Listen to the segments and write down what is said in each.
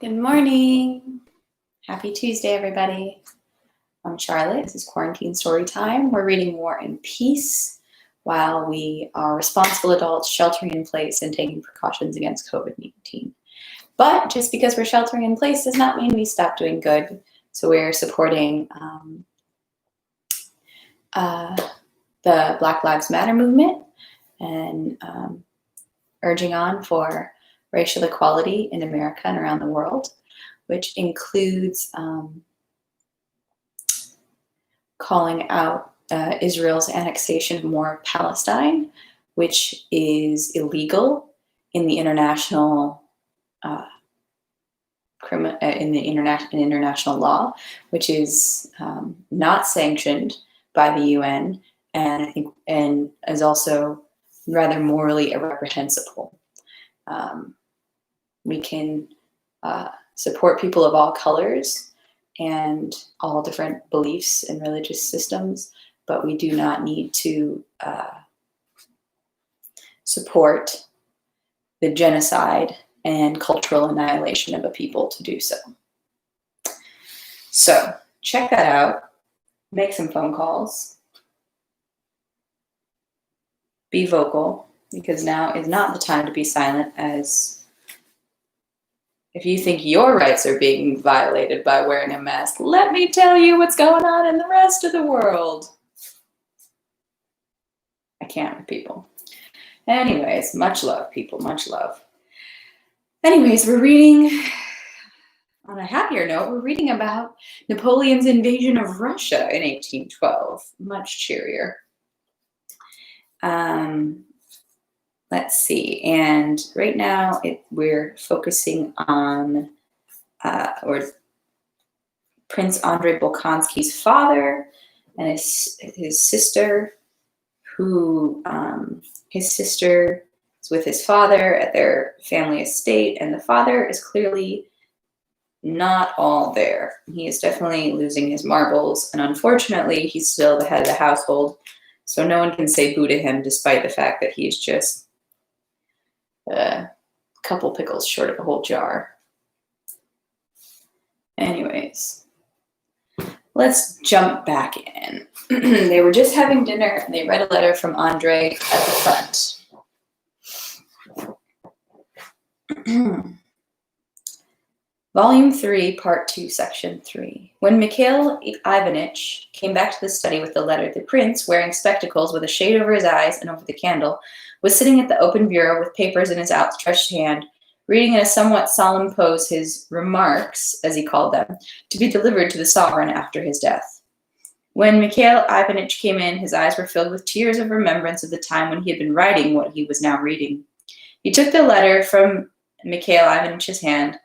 Good morning. Happy Tuesday, everybody. I'm Charlotte. This is Quarantine Story Time. We're reading War and Peace while we are responsible adults sheltering in place and taking precautions against COVID-19. But just because we're sheltering in place does not mean we stop doing good. So we're supporting the Black Lives Matter movement and urging on for racial equality in America and around the world, which includes calling out Israel's annexation of more Palestine, which is illegal in the international international law, which is not sanctioned by the UN, and I think is also rather morally reprehensible. We can support people of all colors and all different beliefs and religious systems, but we do not need to support the genocide and cultural annihilation of a people to do so. So check that out, make some phone calls, be vocal, because now is not the time to be silent, as if you think your rights are being violated by wearing a mask, let me tell you what's going on in the rest of the world. I can't with people. Anyways, much love, people, much love. Anyways, we're reading, on a happier note, we're reading about Napoleon's invasion of Russia in 1812. Much cheerier. Let's see, and right now we're focusing on Prince Andrei Bolkonsky's father and his sister, who his sister is with his father at their family estate, and the father is clearly not all there. He is definitely losing his marbles, and unfortunately, he's still the head of the household, so no one can say boo to him, despite the fact that he's just a couple pickles short of a whole jar. Anyways, let's jump back in. They were just having dinner and they read a letter from Andre at the front. Volume 3, Part 2, Section 3. When Mikhail Ivanitch came back to the study with the letter, the prince, wearing spectacles with a shade over his eyes and over the candle, was sitting at the open bureau with papers in his outstretched hand, reading in a somewhat solemn pose his remarks, as he called them, to be delivered to the sovereign after his death. When Mikhail Ivanitch came in, his eyes were filled with tears of remembrance of the time when he had been writing what he was now reading. He took the letter from Mikhail Ivanitch's hand,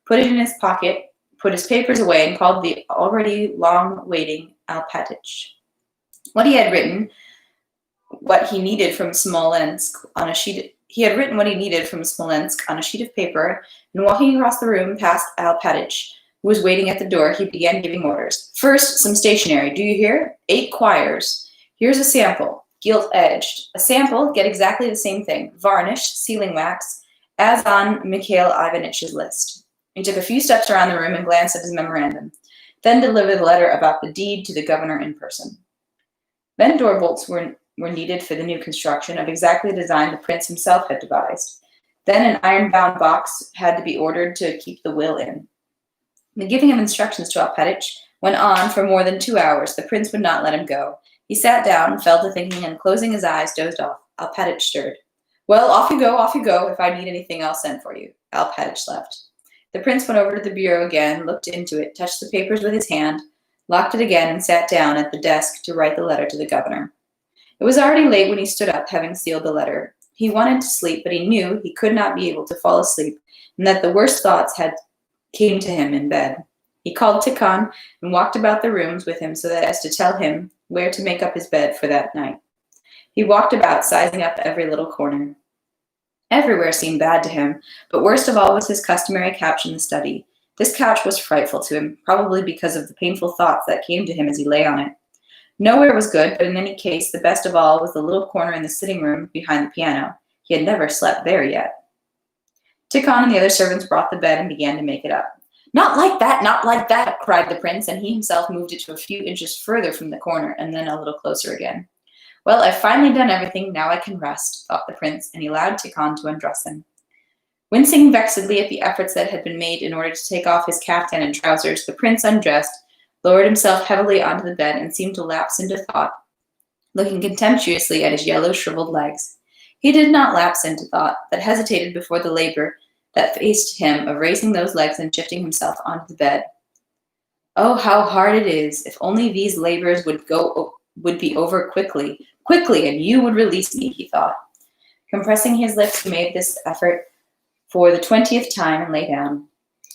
put it in his pocket, put his papers away, and called the already long-waiting Alpatych. What he had written, what he needed from Smolensk on a sheet of paper, and walking across the room past Alpatych, who was waiting at the door, he began giving orders. First, some stationery. Do you hear? 8 quires. Here's a sample, gilt-edged. A sample, get exactly the same thing. Varnished, sealing wax, as on Mikhail Ivanitch's list. He took a few steps around the room and glanced at his memorandum, then delivered the letter about the deed to the governor in person. Then door bolts were needed for the new construction of exactly the design the prince himself had devised. Then an iron-bound box had to be ordered to keep the will in. The giving of instructions to Alpatych went on for more than 2 hours. The prince would not let him go. He sat down, fell to thinking, and closing his eyes, dozed off. Alpatych stirred. Well, off you go, off you go. If I need anything, I'll send for you. Alpatych left. The prince went over to the bureau again, looked into it, touched the papers with his hand, locked it again, and sat down at the desk to write the letter to the governor. It was already late when he stood up, having sealed the letter. He wanted to sleep, but he knew he could not be able to fall asleep, and that the worst thoughts came to him in bed. He called Tikhon and walked about the rooms with him so that as to tell him where to make up his bed for that night. He walked about, sizing up every little corner. Everywhere seemed bad to him, but worst of all was his customary couch in the study. This couch was frightful to him, probably because of the painful thoughts that came to him as he lay on it. Nowhere was good, but in any case, the best of all was the little corner in the sitting room behind the piano. He had never slept there yet. Tikhon and the other servants brought the bed and began to make it up. Not like that, not like that, cried the prince, and he himself moved it to a few inches further from the corner and then a little closer again. Well, I've finally done everything, now I can rest, thought the prince, and he allowed Tikhon to undress him. Wincing vexedly at the efforts that had been made in order to take off his caftan and trousers, the prince undressed, lowered himself heavily onto the bed, and seemed to lapse into thought, looking contemptuously at his yellow, shriveled legs. He did not lapse into thought, but hesitated before the labor that faced him of raising those legs and shifting himself onto the bed. Oh, how hard it is! If only these labors would be over quickly, and you would release me, he thought. Compressing his lips, he made this effort for the 20th time and lay down.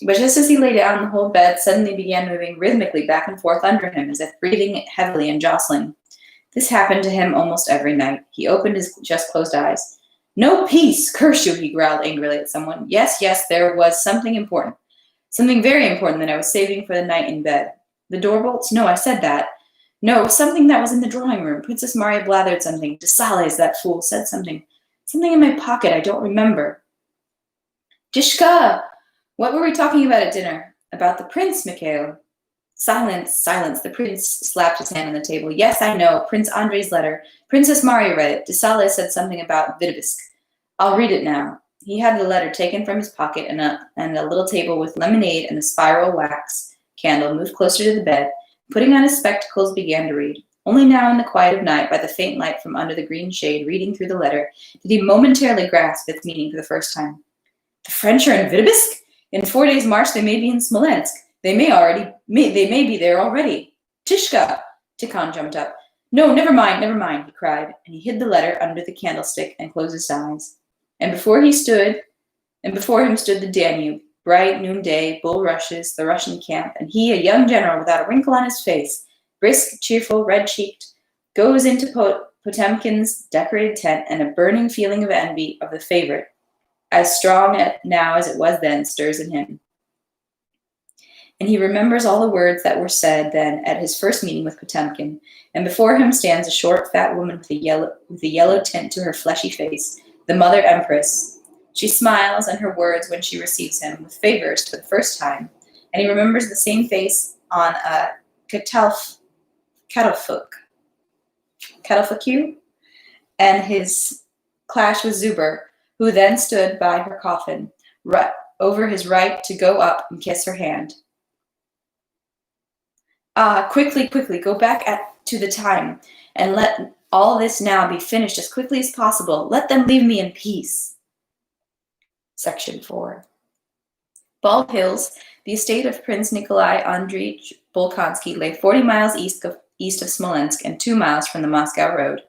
But just as he lay down, the whole bed suddenly began moving rhythmically back and forth under him, as if breathing heavily and jostling. This happened to him almost every night. He opened his just-closed eyes. No peace! Curse you, he growled angrily at someone. Yes, there was something important. Something very important that I was saving for the night in bed. The door bolts? No, I said that. No, something that was in the drawing room. Princess Marya blathered something. Desales, that fool, said something. Something in my pocket, I don't remember. Tishka! What were we talking about at dinner? About the prince, Mikhail. Silence. The prince slapped his hand on the table. Yes, I know. Prince Andrei's letter. Princess Marya read it. Desales said something about Vitebsk. I'll read it now. He had the letter taken from his pocket, and a little table with lemonade and a spiral wax candle moved closer to the bed. Putting on his spectacles, began to read. Only now in the quiet of night, by the faint light from under the green shade, reading through the letter, did he momentarily grasp its meaning for the first time. The French are in Vitebsk? In 4 days' march, they may be in Smolensk. They may be there already. Tishka! Tikhon jumped up. No, never mind, he cried, and he hid the letter under the candlestick and closed his eyes. And before him stood the Danube, bright noonday, bulrushes, the Russian camp, and he, a young general without a wrinkle on his face, brisk, cheerful, red-cheeked, goes into Potemkin's decorated tent, and a burning feeling of envy of the favorite, as strong now as it was then, stirs in him. And he remembers all the words that were said then at his first meeting with Potemkin, and before him stands a short, fat woman with a yellow tint to her fleshy face, the Mother Empress. She smiles, and her words when she receives him with favors for the first time, and he remembers the same face on a catafalque, and his clash with Zuber, who then stood by her coffin, over his right to go up and kiss her hand. Ah, quickly, go back to the time, and let all this now be finished as quickly as possible. Let them leave me in peace. Section 4. Bald Hills, the estate of Prince Nikolai Andreevich Bolkonsky, lay 40 miles east of Smolensk and 2 miles from the Moscow road.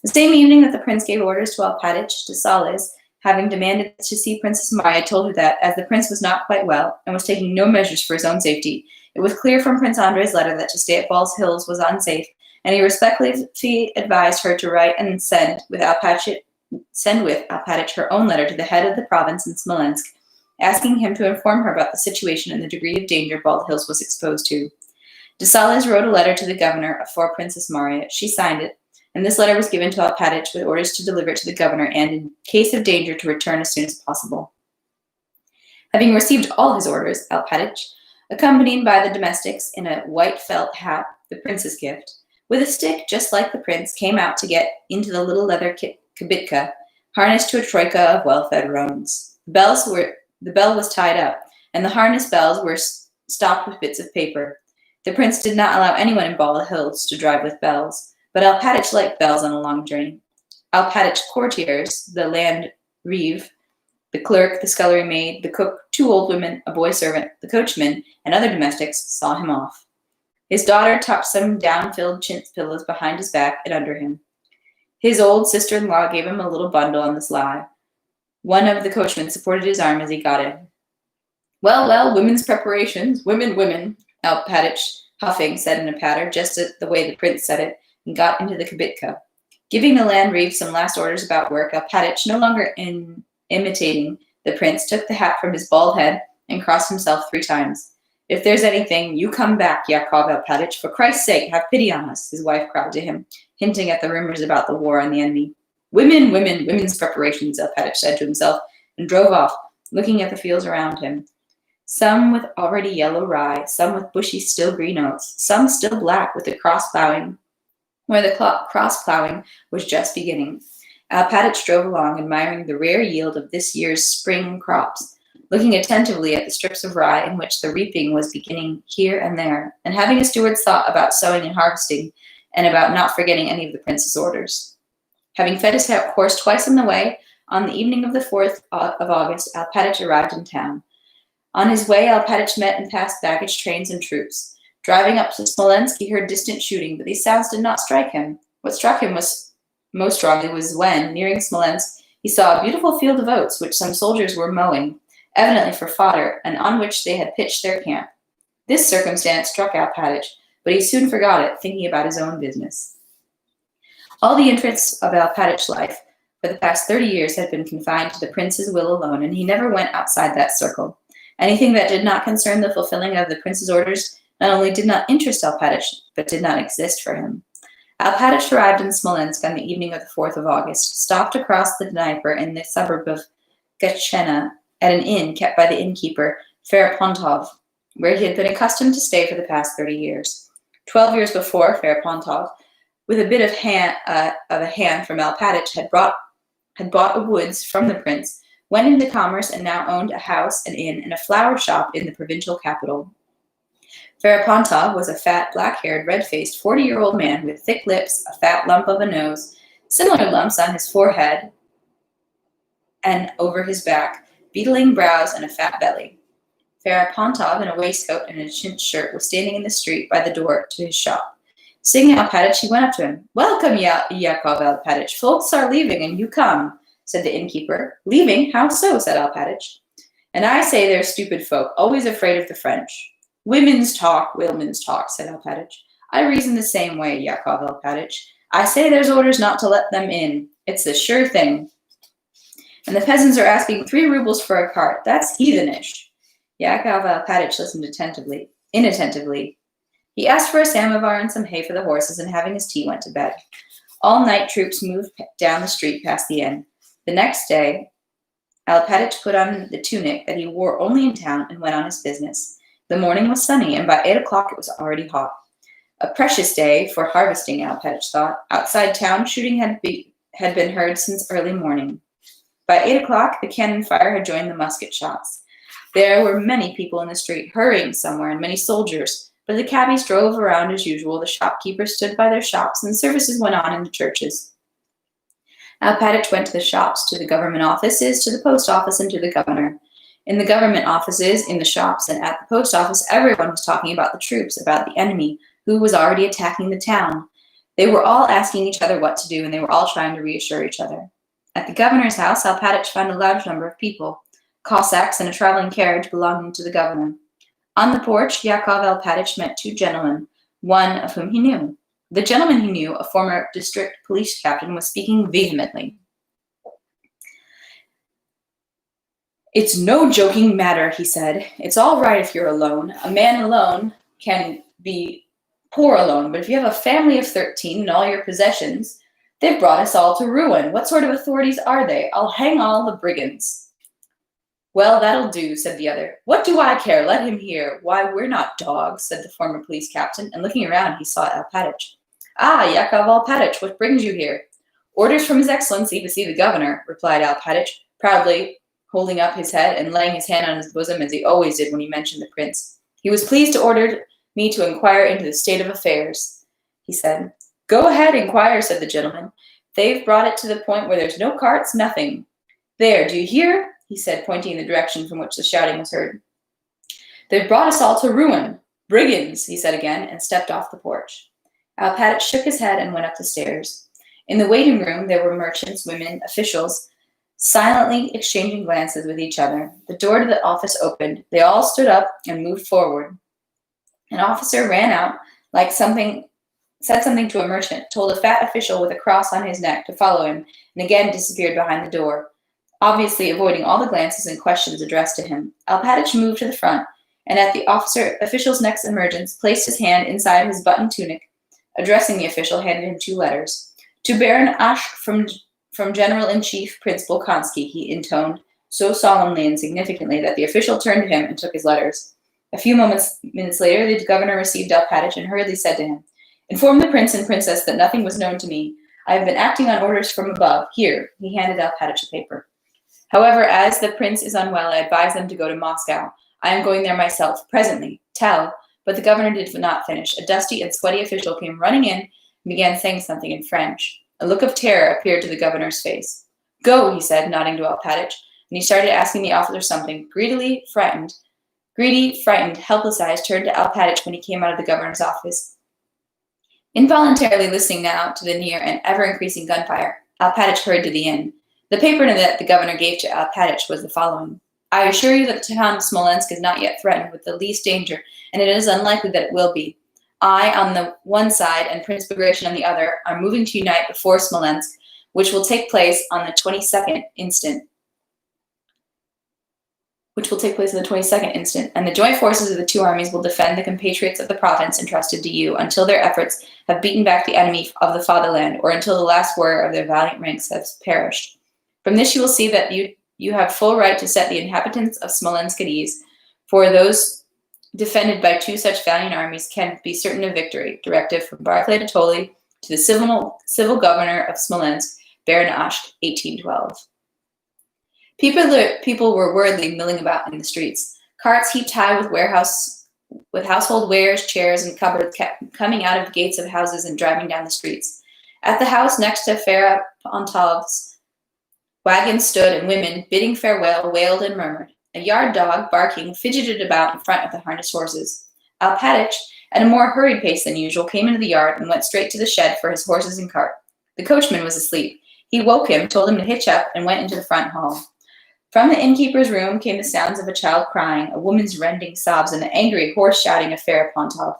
The same evening that the prince gave orders to Alpatych, Desales, having demanded to see Princess Marya, told her that, as the prince was not quite well and was taking no measures for his own safety, it was clear from Prince Andrei's letter that to stay at Bald Hills was unsafe, and he respectfully advised her to write and send with Alpatych her own letter to the head of the province in Smolensk, asking him to inform her about the situation and the degree of danger Bald Hills was exposed to. Desales wrote a letter to the governor for Princess Marya. She signed it, and this letter was given to Alpatych with orders to deliver it to the governor and, in case of danger, to return as soon as possible. Having received all his orders, Alpatych, accompanied by the domestics in a white felt hat, the prince's gift, with a stick just like the prince, came out to get into the little leather kibitka, harnessed to a troika of well-fed roans. The bell was tied up, and the harness bells were stopped with bits of paper. The prince did not allow anyone in Bald Hills to drive with bells, but Alpatych liked bells on a long journey. Alpatych courtiers, the land reeve, the clerk, the scullery maid, the cook, 2 old women, a boy servant, the coachman, and other domestics saw him off. His daughter tucked some down-filled chintz pillows behind his back and under him. His old sister-in-law gave him a little bundle on the sly. One of the coachmen supported his arm as he got in. Well, women's preparations, women, Alpatych, huffing, said in a patter, just the way the prince said it, and got into the kibitka. Giving the land reeve some last orders about work, Alpatych, no longer imitating the prince, took the hat from his bald head and crossed himself 3 times. If there's anything, you come back, Yakov Alpatych. For Christ's sake, have pity on us, his wife cried to him, hinting at the rumors about the war and the enemy. Women's preparations, Alpatych said to himself, and drove off, looking at the fields around him, some with already yellow rye, some with bushy still green oats, some still black with the cross plowing, where the cross plowing was just beginning. Alpatich drove along, admiring the rare yield of this year's spring crops, looking attentively at the strips of rye in which the reaping was beginning here and there, and having a steward's thought about sowing and harvesting, and about not forgetting any of the prince's orders. Having fed his horse twice on the way, on the evening of the 4th of August, Alpatich arrived in town. On his way, Alpatich met and passed baggage trains and troops. Driving up to Smolensk, he heard distant shooting, but these sounds did not strike him. What struck him most strongly was when, nearing Smolensk, he saw a beautiful field of oats which some soldiers were mowing, evidently for fodder, and on which they had pitched their camp. This circumstance struck Alpatich, but he soon forgot it, thinking about his own business. All the interests of Alpatich's life for the past 30 years had been confined to the prince's will alone, and he never went outside that circle. Anything that did not concern the fulfilling of the prince's orders not only did not interest Alpatich, but did not exist for him. Alpatich arrived in Smolensk on the evening of the 4th of August, stopped across the Dnieper in the suburb of Gatchina at an inn kept by the innkeeper Ferapantov, where he had been accustomed to stay for the past 30 years. 12 years before, Ferapantov, with a bit of a hand from Alpatich, had bought a woods from the prince, went into commerce, and now owned a house, an inn, and a flower shop in the provincial capital. Ferapantov was a fat, black-haired, red-faced, 40-year-old man with thick lips, a fat lump of a nose, similar lumps on his forehead and over his back, beetling brows, and a fat belly. Ferapantov, in a waistcoat and a chintz shirt, was standing in the street by the door to his shop. Seeing Alpatich, he went up to him. "Welcome, Yakov Alpatich. Folks are leaving, and you come," said the innkeeper. "Leaving? How so?" said Alpatich. "And I say they're stupid folk, always afraid of the French." Women's talk, said Alpatich. "I reason the same way, Yakov Alpatich. I say there's orders not to let them in. It's the sure thing. And the peasants are asking 3 rubles for a cart. That's heathenish." Yakov Alpatich listened inattentively. He asked for a samovar and some hay for the horses, and having his tea, went to bed. All night troops moved down the street past the inn. The next day, Alpatich put on the tunic that he wore only in town and went on his business. The morning was sunny, and by 8 o'clock it was already hot. A precious day for harvesting, Alpatich thought. Outside town, shooting had been heard since early morning. By 8 o'clock, the cannon fire had joined the musket shots. There were many people in the street, hurrying somewhere, and many soldiers, but the cabbies drove around as usual, the shopkeepers stood by their shops, and services went on in the churches. Alpatich went to the shops, to the government offices, to the post office, and to the governor. In the government offices, in the shops, and at the post office, everyone was talking about the troops, about the enemy, who was already attacking the town. They were all asking each other what to do, and they were all trying to reassure each other. At the governor's house, Alpatich found a large number of people, Cossacks in a traveling carriage belonging to the governor. On the porch, Yakov Alpatich met 2 gentlemen, one of whom he knew. The gentleman he knew, a former district police captain, was speaking vehemently. "It's no joking matter," he said. "It's all right if you're alone. A man alone can be poor alone, but if you have a family of 13 and all your possessions, they've brought us all to ruin. What sort of authorities are they? I'll hang all the brigands." "Well, that'll do," said the other. "What do I care? Let him hear. Why, we're not dogs," said the former police captain, and looking around, he saw Alpatich. "Ah, Yakov Alpatich, what brings you here?" "Orders from His Excellency to see the governor," replied Alpatich, proudly holding up his head and laying his hand on his bosom as he always did when he mentioned the prince. "He was pleased to order me to inquire into the state of affairs," he said. "Go ahead, inquire," said the gentleman. "They've brought it to the point where there's no carts, nothing. There, do you hear?" he said, pointing in the direction from which the shouting was heard. "They've brought us all to ruin. Brigands," he said again, and stepped off the porch. Alpatich shook his head and went up the stairs. In the waiting room, there were merchants, women, officials, silently exchanging glances with each other. The door to the office opened. They all stood up and moved forward. An officer ran out, said something to a merchant, told a fat official with a cross on his neck to follow him, and again disappeared behind the door, obviously avoiding all the glances and questions addressed to him. Alpatich moved to the front, and at the official's next emergence, placed his hand inside his buttoned tunic. Addressing the official, handed him 2 letters. "To Baron Asch from General-in-Chief Prince Bolkonsky," he intoned, so solemnly and significantly that the official turned to him and took his letters. A few minutes later, the governor received Alpatich and hurriedly said to him, "Inform the prince and princess that nothing was known to me. I have been acting on orders from above. Here," he handed Alpatich a paper. "However, as the prince is unwell, I advise them to go to Moscow. I am going there myself, presently. Tell." But the governor did not finish. A dusty and sweaty official came running in and began saying something in French. A look of terror appeared to the governor's face. "Go," he said, nodding to Alpatich, and he started asking the officer something. Greedy, frightened, helpless eyes turned to Alpatich when he came out of the governor's office. Involuntarily listening now to the near and ever-increasing gunfire, Alpatich hurried to the inn. The paper that the governor gave to Alpatich was the following. "I assure you that the town of Smolensk is not yet threatened with the least danger, and it is unlikely that it will be. I, on the one side, and Prince Bagration on the other, are moving to unite before Smolensk, which will take place on the 22nd instant. And the joint forces of the two armies will defend the compatriots of the province entrusted to you until their efforts have beaten back the enemy of the fatherland, or until the last warrior of their valiant ranks has perished. From this you will see that you have full right to set the inhabitants of Smolensk at ease, for those defended by two such valiant armies can be certain of victory." Directive from Barclay de Tolly to the civil governor of Smolensk, Baron Ashk, 1812. People were worriedly milling about in the streets. Carts heaped high with household wares, chairs, and cupboards kept coming out of the gates of houses and driving down the streets. At the house next to Ferapontov's, wagons stood, and women, bidding farewell, wailed and murmured. A yard dog, barking, fidgeted about in front of the harnessed horses. Alpatich, at a more hurried pace than usual, came into the yard and went straight to the shed for his horses and cart. The coachman was asleep. He woke him, told him to hitch up, and went into the front hall. From the innkeeper's room came the sounds of a child crying, a woman's rending sobs, and the angry, hoarse shouting of Ferapontov.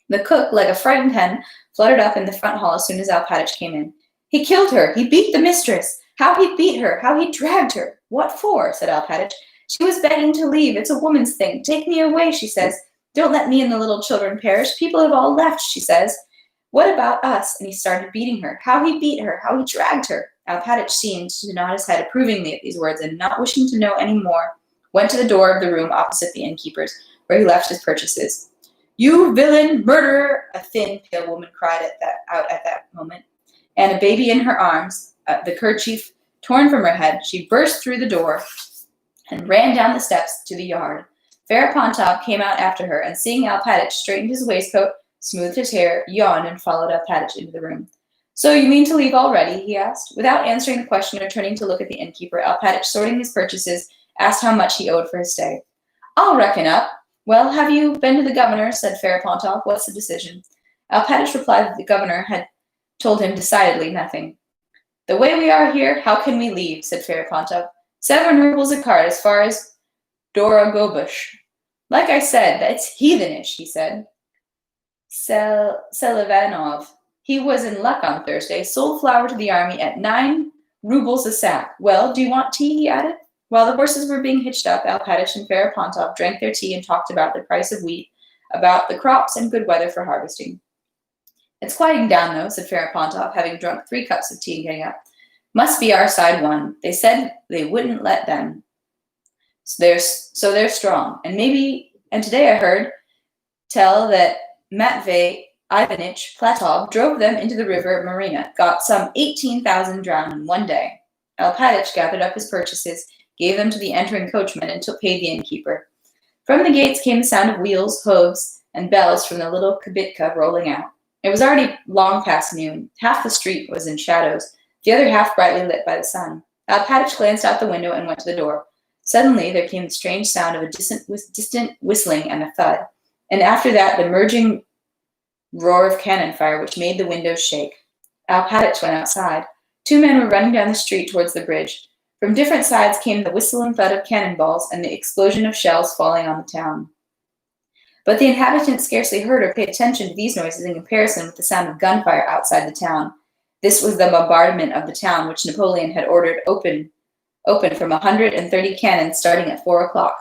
The cook, like a frightened hen, fluttered up in the front hall as soon as Alpatich came in. "He killed her! He beat the mistress! How he beat her! How he dragged her!" "What for?" said Alpatich. "She was begging to leave. It's a woman's thing. 'Take me away,' she says. 'Don't let me and the little children perish. People have all left,' she says. 'What about us?' And he started beating her. How he beat her! How he dragged her!" Alpatich seemed to nod his head approvingly at these words, and not wishing to know any more, went to the door of the room opposite the innkeeper's, where he left his purchases. "You villain, murderer!" a thin, pale woman cried out at that moment, and a baby in her arms, the kerchief torn from her head, she burst through the door and ran down the steps to the yard. Ferapontov came out after her, and seeing Alpatich, straightened his waistcoat, smoothed his hair, yawned, and followed Alpatich into the room. "So you mean to leave already?" he asked. Without answering the question or turning to look at the innkeeper, Alpatich, sorting his purchases, asked how much he owed for his stay. "I'll reckon up." "Well, have you been to the governor?" said Ferapontov. "What's the decision?" Alpatich replied that the governor had told him decidedly nothing. "The way we are here, how can we leave?" said Ferapontov. 7 rubles a cart as far as Dorogobush. "Like I said, that's heathenish," he said. Selivanov. He was in luck on Thursday, sold flour to the army at 9 rubles a sack. "Well, do you want tea?" he added. While the horses were being hitched up, Alpatich and Ferapontov drank their tea and talked about the price of wheat, about the crops, and good weather for harvesting. "It's quieting down, though," said Ferapontov, having drunk 3 cups of tea and getting up. "Must be our side won. They said they wouldn't let them. So they're strong. And today I heard tell that Matvey Ivanich Platov drove them into the river Marina, got some 18,000 drowned in one day." Alpatich gathered up his purchases, gave them to the entering coachman, and paid the innkeeper. From the gates came the sound of wheels, hooves, and bells from the little kibitka rolling out. It was already long past noon. Half the street was in shadows, the other half brightly lit by the sun. Alpatich glanced out the window and went to the door. Suddenly there came the strange sound of a distant whistling and a thud, and after that the merging roar of cannon fire which made the windows shake. Alpatich went outside. 2 men were running down the street towards the bridge. From different sides came the whistle and thud of cannonballs and the explosion of shells falling on the town. But the inhabitants scarcely heard or paid attention to these noises in comparison with the sound of gunfire outside the town. This was the bombardment of the town which Napoleon had ordered open from 130 cannons starting at 4 o'clock.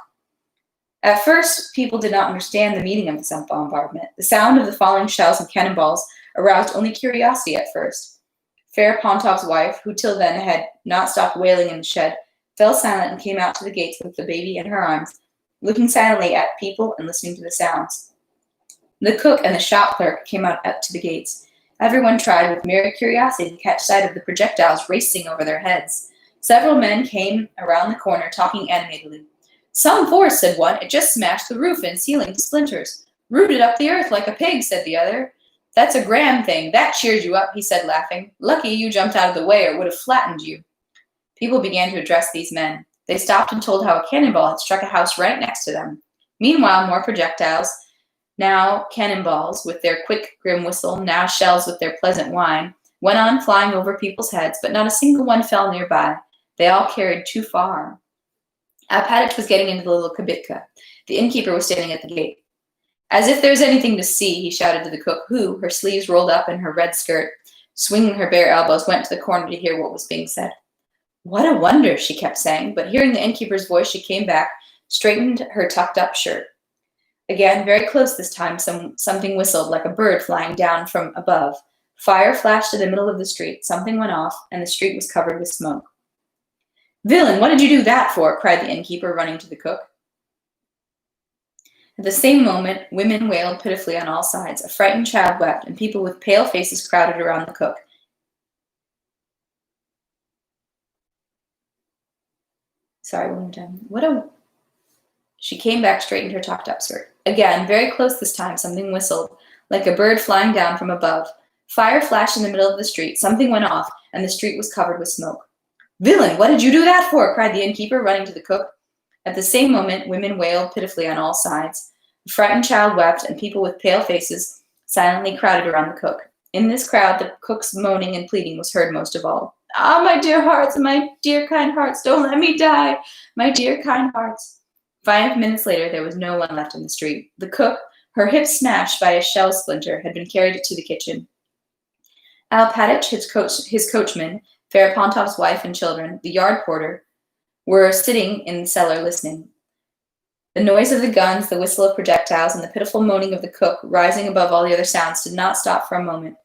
At first, people did not understand the meaning of this bombardment. The sound of the falling shells and cannonballs aroused only curiosity at first. Ferapontov's wife, who till then had not stopped wailing in the shed, fell silent and came out to the gates with the baby in her arms, looking silently at people and listening to the sounds. The cook and the shop clerk came out up to the gates. Everyone tried with mere curiosity to catch sight of the projectiles racing over their heads. Several men came around the corner talking animatedly. "Some force," said one. "It just smashed the roof and ceiling to splinters." "Rooted up the earth like a pig," said the other. "That's a grand thing. That cheers you up," he said, laughing. "Lucky you jumped out of the way or it would have flattened you." People began to address these men. They stopped and told how a cannonball had struck a house right next to them. Meanwhile, more projectiles, now cannonballs with their quick, grim whistle, now shells with their pleasant whine, went on flying over people's heads, but not a single one fell nearby. They all carried too far. Alpatich was getting into the little kibitka. The innkeeper was standing at the gate. "As if there's anything to see," he shouted to the cook, who, her sleeves rolled up in her red skirt, swinging her bare elbows, went to the corner to hear what was being said. "What a wonder," she kept saying, but hearing the innkeeper's voice, she came back, straightened her tucked-up shirt. Again, very close this time, something whistled like a bird flying down from above. Fire flashed in the middle of the street, something went off, and the street was covered with smoke. "Villain, what did you do that for?" cried the innkeeper, running to the cook. At the same moment, women wailed pitifully on all sides. A frightened child wept, and people with pale faces crowded around the cook. Sorry, one more time. She came back, straightened her tucked-up skirt. Again, very close this time, something whistled, like a bird flying down from above. Fire flashed in the middle of the street, something went off, and the street was covered with smoke. "Villain, what did you do that for?" cried the innkeeper, running to the cook. At the same moment, women wailed pitifully on all sides. A frightened child wept, and people with pale faces silently crowded around the cook. In this crowd, the cook's moaning and pleading was heard most of all. "Ah, my dear hearts, my dear kind hearts, don't let me die, my dear kind hearts." 5 minutes later, there was no one left in the street. The cook, her hip smashed by a shell splinter, had been carried to the kitchen. Alpatich, his coachman, Ferapontov's wife and children, the yard porter, were sitting in the cellar listening. The noise of the guns, the whistle of projectiles, and the pitiful moaning of the cook, rising above all the other sounds, did not stop for a moment.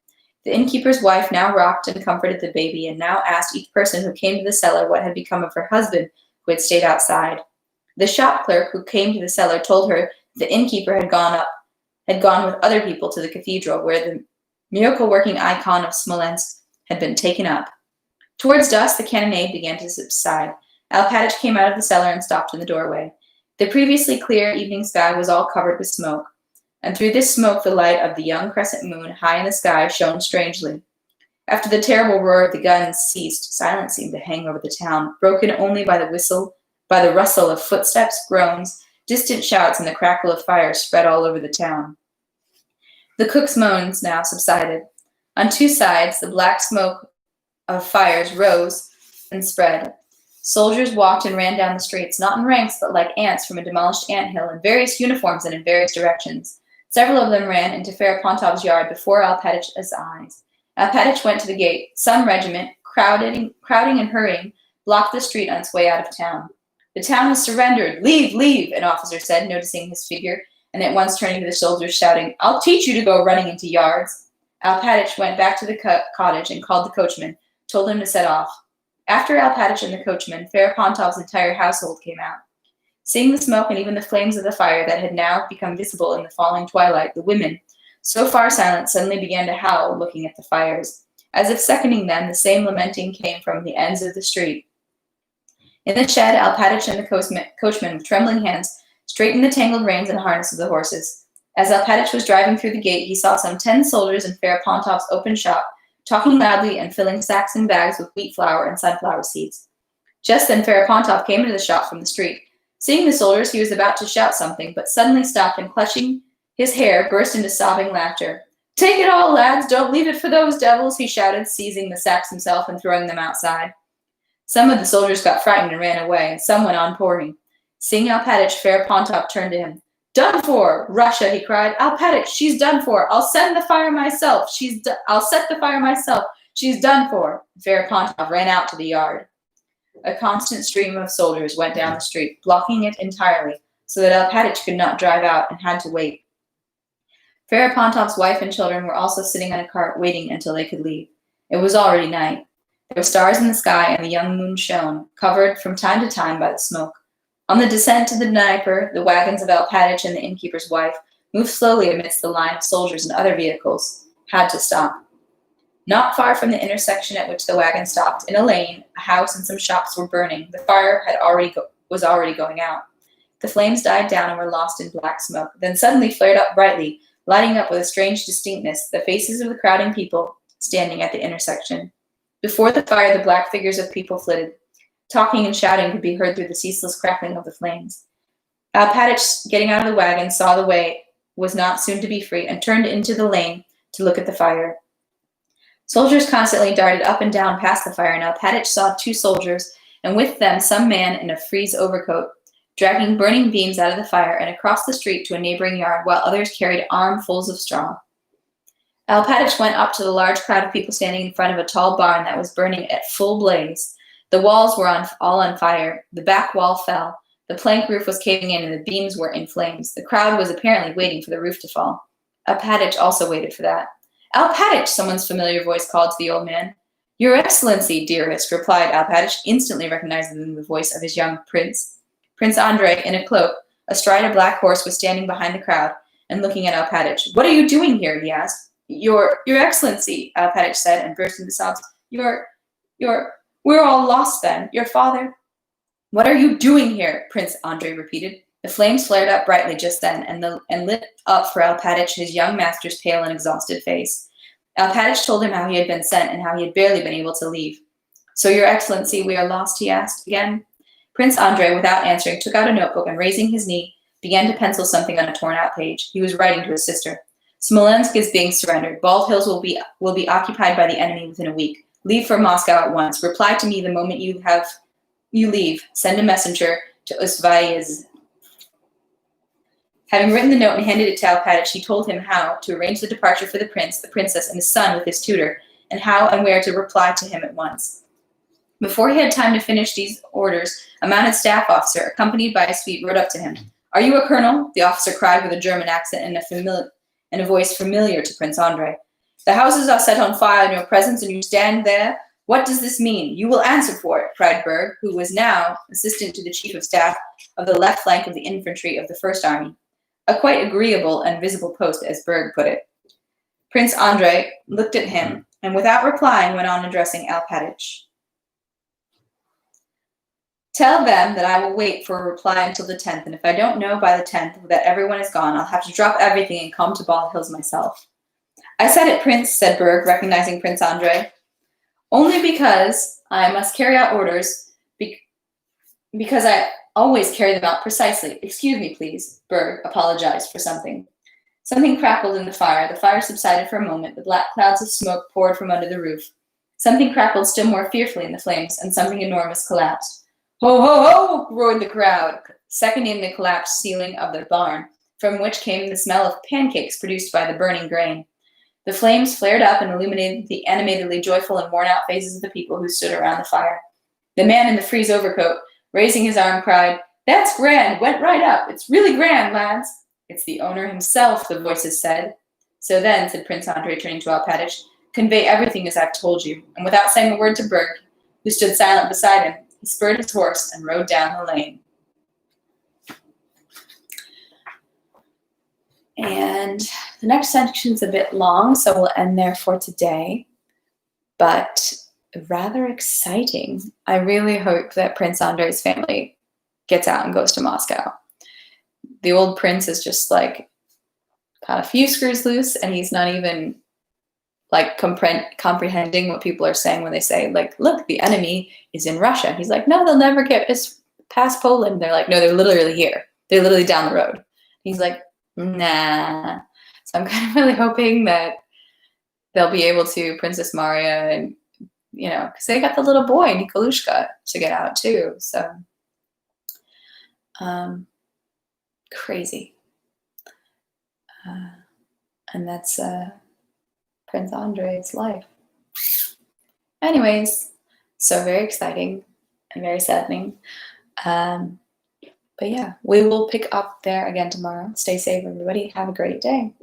The innkeeper's wife now rocked and comforted the baby, and now asked each person who came to the cellar what had become of her husband, who had stayed outside. The shop clerk who came to the cellar told her the innkeeper had gone with other people to the cathedral, where the miracle-working icon of Smolensk had been taken up. Towards dusk, the cannonade began to subside. Alpatich came out of the cellar and stopped in the doorway. The previously clear evening sky was all covered with smoke, and through this smoke the light of the young crescent moon high in the sky shone strangely. After the terrible roar of the guns ceased, silence seemed to hang over the town, broken only by the rustle of footsteps, groans, distant shouts, and the crackle of fire spread all over the town. The cook's moans now subsided. On two sides, the black smoke of fires rose and spread. Soldiers walked and ran down the streets, not in ranks, but like ants from a demolished anthill, in various uniforms and in various directions. Several of them ran into Ferapontov's yard before Alpatich's eyes. Alpatich went to the gate. Some regiment, crowding and hurrying, blocked the street on its way out of town. "The town has surrendered. Leave, leave," an officer said, noticing his figure, and at once turning to the soldiers, shouting, "I'll teach you to go running into yards." Alpatich went back to the cottage and called the coachman, told him to set off. After Alpatich and the coachman, Ferapontov's entire household came out. Seeing the smoke and even the flames of the fire that had now become visible in the falling twilight, the women, so far silent, suddenly began to howl, looking at the fires. As if seconding them, the same lamenting came from the ends of the street. In the shed, Alpatich and the coachman, with trembling hands, straightened the tangled reins and harness of the horses. As Alpatich was driving through the gate, he saw some 10 soldiers in Ferapontov's open shop, talking loudly and filling sacks and bags with wheat flour and sunflower seeds. Just then Ferapontov came into the shop from the street. Seeing the soldiers, he was about to shout something, but suddenly stopped and, clutching his hair, burst into sobbing laughter. "Take it all, lads! Don't leave it for those devils!" he shouted, seizing the sacks himself and throwing them outside. Some of the soldiers got frightened and ran away, and some went on pouring. Seeing Alpatich, Ferapontov turned to him. "Done for! Russia!" he cried. "Alpatich, she's done for! I'll set the fire myself! She's done for!" Ferapontov ran out to the yard. A constant stream of soldiers went down the street, blocking it entirely, so that Alpatich could not drive out and had to wait. Ferapontov's wife and children were also sitting on a cart, waiting until they could leave. It was already night. There were stars in the sky, and the young moon shone, covered from time to time by the smoke. On the descent to the Dnieper, the wagons of Alpatich and the innkeeper's wife moved slowly amidst the line of soldiers and other vehicles, had to stop. Not far from the intersection at which the wagon stopped, in a lane, a house and some shops were burning. The fire was already going out. The flames died down and were lost in black smoke, then suddenly flared up brightly, lighting up with a strange distinctness the faces of the crowding people standing at the intersection. Before the fire, the black figures of people flitted. Talking and shouting could be heard through the ceaseless crackling of the flames. Alpatich, getting out of the wagon, saw the way was not soon to be free and turned into the lane to look at the fire. Soldiers constantly darted up and down past the fire, and Alpatich saw 2 soldiers, and with them some man in a frieze overcoat, dragging burning beams out of the fire and across the street to a neighboring yard, while others carried armfuls of straw. Alpatich went up to the large crowd of people standing in front of a tall barn that was burning at full blaze. The walls were all on fire. The back wall fell. The plank roof was caving in, and the beams were in flames. The crowd was apparently waiting for the roof to fall. Alpatich also waited for that. "Alpatich," someone's familiar voice called to the old man. "Your Excellency, dearest," replied Alpatich, instantly recognizing the voice of his young prince. Prince Andrei, in a cloak, astride a black horse, was standing behind the crowd and looking at Alpatich. "What are you doing here?" he asked. Your Excellency," Alpatich said, and burst into sobs. We're all lost then. Your father." "What are you doing here?" Prince Andrei repeated. The flames flared up brightly just then, and lit up for Alpatich his young master's pale and exhausted face. Alpatich told him how he had been sent and how he had barely been able to leave. "So, Your Excellency, we are lost?" he asked again. Prince Andrei, without answering, took out a notebook and, raising his knee, began to pencil something on a torn-out page. He was writing to his sister. "Smolensk is being surrendered. Bald Hills will be occupied by the enemy within a week. Leave for Moscow at once. Reply to me the moment you leave. Send a messenger to Usvayiz." Having written the note and handed it to Alpatich, he told him how to arrange the departure for the prince, the princess, and his son with his tutor, and how and where to reply to him at once. Before he had time to finish these orders, a mounted staff officer, accompanied by a suite, rode up to him. "Are you a colonel?" the officer cried with a German accent and a voice familiar to Prince Andrei. "The houses are set on fire in your presence, and you stand there. What does this mean? You will answer for it," cried Berg, who was now assistant to the chief of staff of the left flank of the infantry of the First Army. A quite agreeable and visible post, as Berg put it. Prince Andrei looked at him, and without replying went on addressing Alpatich. "Tell them that I will wait for a reply until the 10th, and if I don't know by the 10th that everyone is gone, I'll have to drop everything and come to Bald Hills myself." "I said it, Prince," said Berg, recognizing Prince Andrei. "Only because I must carry out orders, because I always carry them out precisely. Excuse me, please." Berg apologized for something. Something crackled in the fire. The fire subsided for a moment. The black clouds of smoke poured from under the roof. Something crackled still more fearfully in the flames, and something enormous collapsed. "Ho, ho, ho!" roared the crowd, seconding the collapsed ceiling of the barn, from which came the smell of pancakes produced by the burning grain. The flames flared up and illuminated the animatedly joyful and worn-out faces of the people who stood around the fire. The man in the frieze overcoat, raising his arm, cried, "That's grand! Went right up! It's really grand, lads!" "It's the owner himself," the voices said. "So then," said Prince Andrei, turning to Alpatich, "convey everything as I've told you." And without saying a word to Berg, who stood silent beside him, he spurred his horse and rode down the lane. And the next section's a bit long, so we'll end there for today. But rather exciting. I really hope that Prince Andrei's family gets out and goes to Moscow. The old prince is just like got a few screws loose, and he's not even like comprehending what people are saying when they say, like, "Look, the enemy is in Russia." He's like, "No, they'll never get past Poland." They're like, "No, they're literally here. They're literally down the road." He's like, "Nah." So I'm kind of really hoping that they'll be able to, Princess Maria and, because they got the little boy, Nikolushka, to get out too. So, crazy. And that's Prince Andrei's life. Anyways, so very exciting and very saddening. But yeah, we will pick up there again tomorrow. Stay safe, everybody. Have a great day.